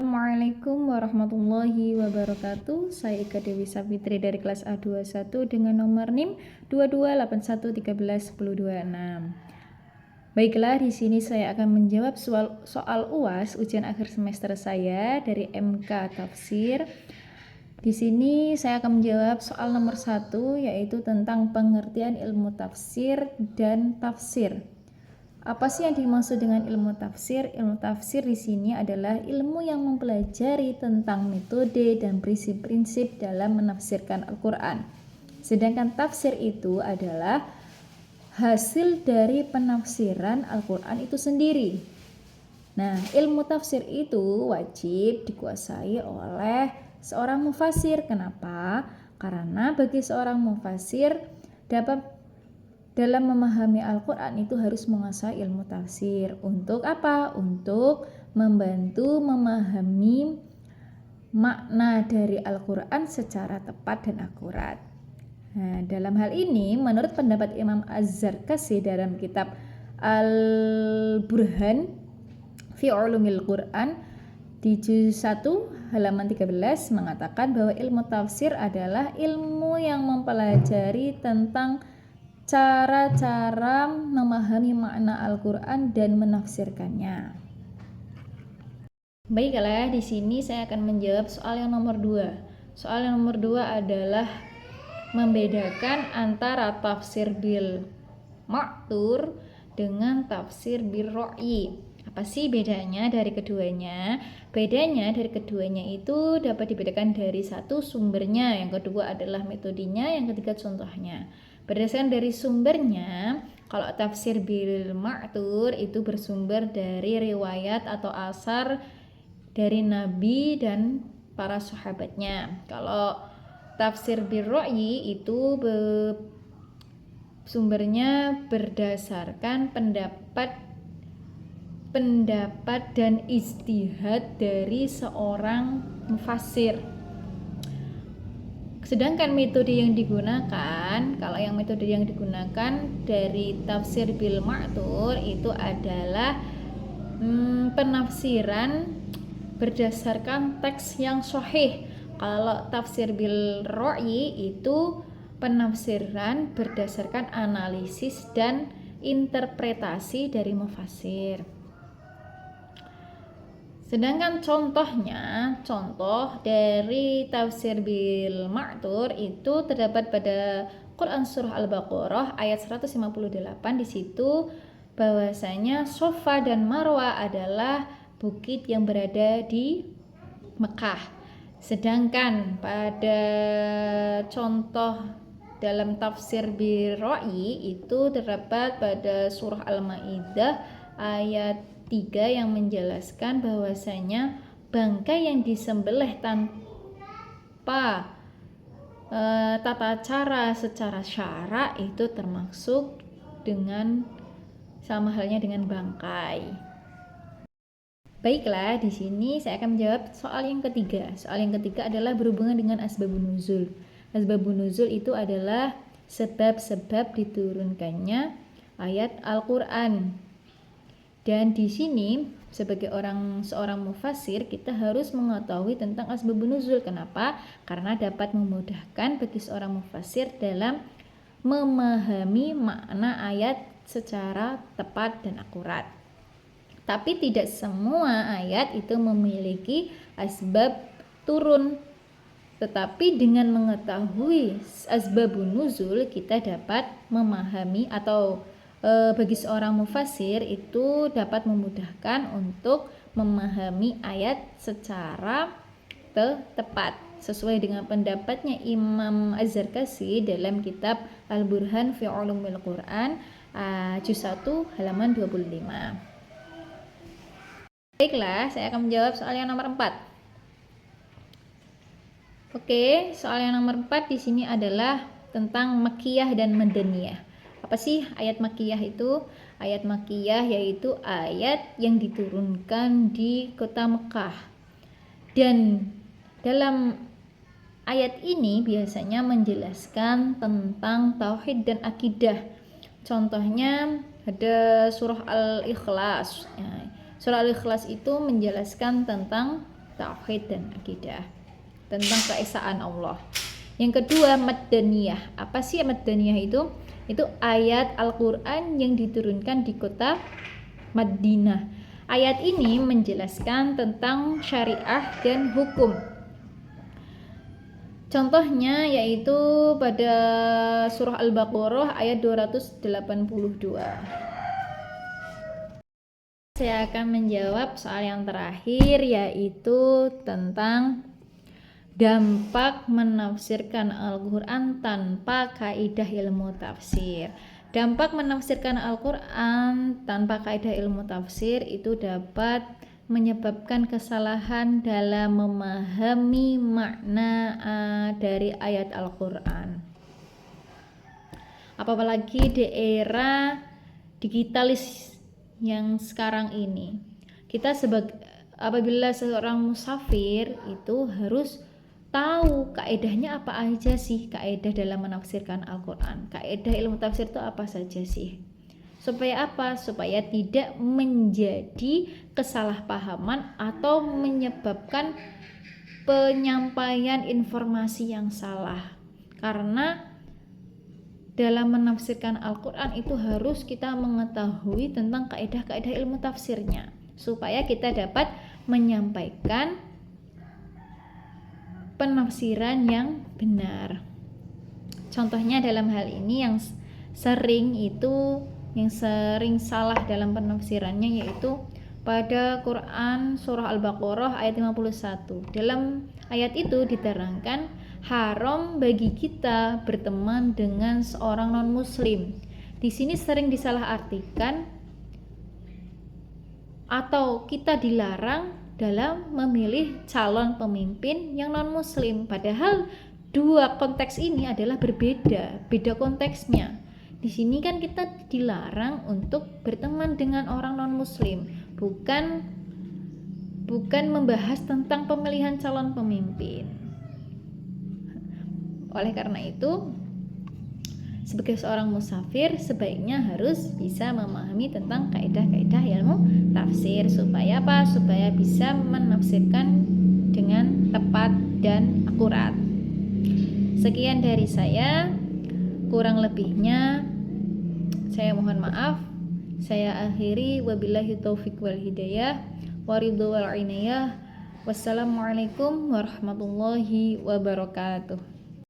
Assalamualaikum warahmatullahi wabarakatuh. Saya Ika Dewi Sapitri dari kelas A21 dengan nomor NIM 2281131026. Baiklah, di sini saya akan menjawab soal UAS ujian akhir semester saya dari MK Tafsir. Di sini saya akan menjawab soal nomor 1, yaitu tentang pengertian ilmu tafsir dan tafsir. Apa sih yang dimaksud dengan ilmu tafsir? Ilmu tafsir di sini adalah ilmu yang mempelajari tentang metode dan prinsip-prinsip dalam menafsirkan Al-Quran. Sedangkan tafsir itu adalah hasil dari penafsiran Al-Quran itu sendiri. Nah, ilmu tafsir itu wajib dikuasai oleh seorang mufasir. Kenapa? Karena bagi seorang mufasir dalam memahami Al-Quran itu harus menguasai ilmu tafsir. Untuk apa? Untuk membantu memahami makna dari Al-Quran secara tepat dan akurat. Nah, dalam hal ini menurut pendapat Imam Az-Zarkasi dalam kitab Al-Burhan fi Ulumil Quran di juz 1 halaman 13 mengatakan bahwa ilmu tafsir adalah ilmu yang mempelajari tentang cara-cara memahami makna Al-Quran dan menafsirkannya. Baiklah, di sini saya akan menjawab soal yang nomor 2. Soal yang nomor 2 adalah membedakan antara tafsir bil ma'thur dengan tafsir bil ra'yi. Apa sih bedanya dari keduanya? Bedanya dari keduanya itu dapat dibedakan dari satu sumbernya, yang kedua adalah metodenya, yang ketiga contohnya. Berdasarkan dari sumbernya, kalau tafsir bil ma'thur itu bersumber dari riwayat atau asar dari Nabi dan para sahabatnya. Kalau tafsir bil ra'yi itu sumbernya berdasarkan pendapat dan ijtihad dari seorang mufassir. Sedangkan metode yang digunakan, kalau yang metode yang digunakan dari tafsir bil ma'thur itu adalah penafsiran berdasarkan teks yang sahih. Kalau tafsir bil ra'yi itu penafsiran berdasarkan analisis dan interpretasi dari mufassir. Sedangkan contoh dari tafsir bil ma'thur itu terdapat pada Quran surah Al-Baqarah ayat 158. Di situ bahwasanya Safa dan Marwa adalah bukit yang berada di Mekah. Sedangkan pada contoh dalam tafsir bil ra'yi itu terdapat pada surah Al-Maidah ayat 3 yang menjelaskan bahwasanya bangkai yang disembelih tanpa tata cara secara syara itu termasuk dengan sama halnya dengan bangkai. Baiklah, di sini saya akan menjawab soal yang ketiga. Soal yang ketiga adalah berhubungan dengan asbabun nuzul. Asbabun nuzul itu adalah sebab-sebab diturunkannya ayat Al-Qur'an. Dan di sini sebagai seorang mufassir kita harus mengetahui tentang asbabun nuzul. Kenapa? Karena dapat memudahkan bagi seorang mufassir dalam memahami makna ayat secara tepat dan akurat. Tapi tidak semua ayat itu memiliki asbab turun. Tetapi dengan mengetahui asbabun nuzul kita dapat memahami atau bagi seorang mufassir itu dapat memudahkan untuk memahami ayat secara tepat sesuai dengan pendapatnya Imam Az-Zarkasi dalam kitab Al-Burhan fi Ulumil Quran juz 1 halaman 25. Baiklah, saya akan menjawab soal yang nomor 4. Oke, soal yang nomor 4 di sini adalah tentang Makkiyah dan Madaniyah. Apa sih ayat Makkiyah itu? Ayat Makkiyah yaitu ayat yang diturunkan di kota Mekah. Dan dalam ayat ini biasanya menjelaskan tentang tauhid dan akidah. Contohnya ada surah Al-Ikhlas. Surah Al-Ikhlas itu menjelaskan tentang tauhid dan akidah, tentang keesaan Allah. Yang kedua, Madaniyah. Apa sih Madaniyah itu? Itu ayat Al-Qur'an yang diturunkan di kota Madinah. Ayat ini menjelaskan tentang syariah dan hukum. Contohnya yaitu pada surah Al-Baqarah ayat 282. Saya akan menjawab soal yang terakhir, yaitu tentang dampak menafsirkan Al-Quran tanpa kaidah ilmu tafsir. Dampak menafsirkan Al-Quran tanpa kaidah ilmu tafsir itu dapat menyebabkan kesalahan dalam memahami makna dari ayat Al-Quran. Apalagi di era digitalis yang sekarang ini, kita apabila seorang musafir itu harus tahu kaedahnya apa aja sih, kaedah dalam menafsirkan Al-Quran, kaedah ilmu tafsir itu apa saja sih, supaya apa? Supaya tidak menjadi kesalahpahaman atau menyebabkan penyampaian informasi yang salah. Karena dalam menafsirkan Al-Quran itu harus kita mengetahui tentang kaedah-kaedah ilmu tafsirnya, supaya kita dapat menyampaikan penafsiran yang benar. Contohnya dalam hal ini yang sering salah dalam penafsirannya yaitu pada Quran surah Al-Baqarah ayat 51. Dalam ayat itu diterangkan haram bagi kita berteman dengan seorang non-muslim. Di sini sering disalahartikan atau kita dilarang dalam memilih calon pemimpin yang non-muslim. Padahal dua konteks ini adalah berbeda, beda konteksnya. Di sini kan kita dilarang untuk berteman dengan orang non-muslim, bukan membahas tentang pemilihan calon pemimpin. Oleh karena itu, sebagai seorang musafir sebaiknya harus bisa memahami tentang kaidah-kaidah ilmu tafsir, supaya apa? Supaya bisa menafsirkan dengan tepat dan akurat. Sekian dari saya, kurang lebihnya saya mohon maaf. Saya akhiri, wabillahi taufik wal hidayah, waridhu wal inayah. Wassalamualaikum warahmatullahi wabarakatuh.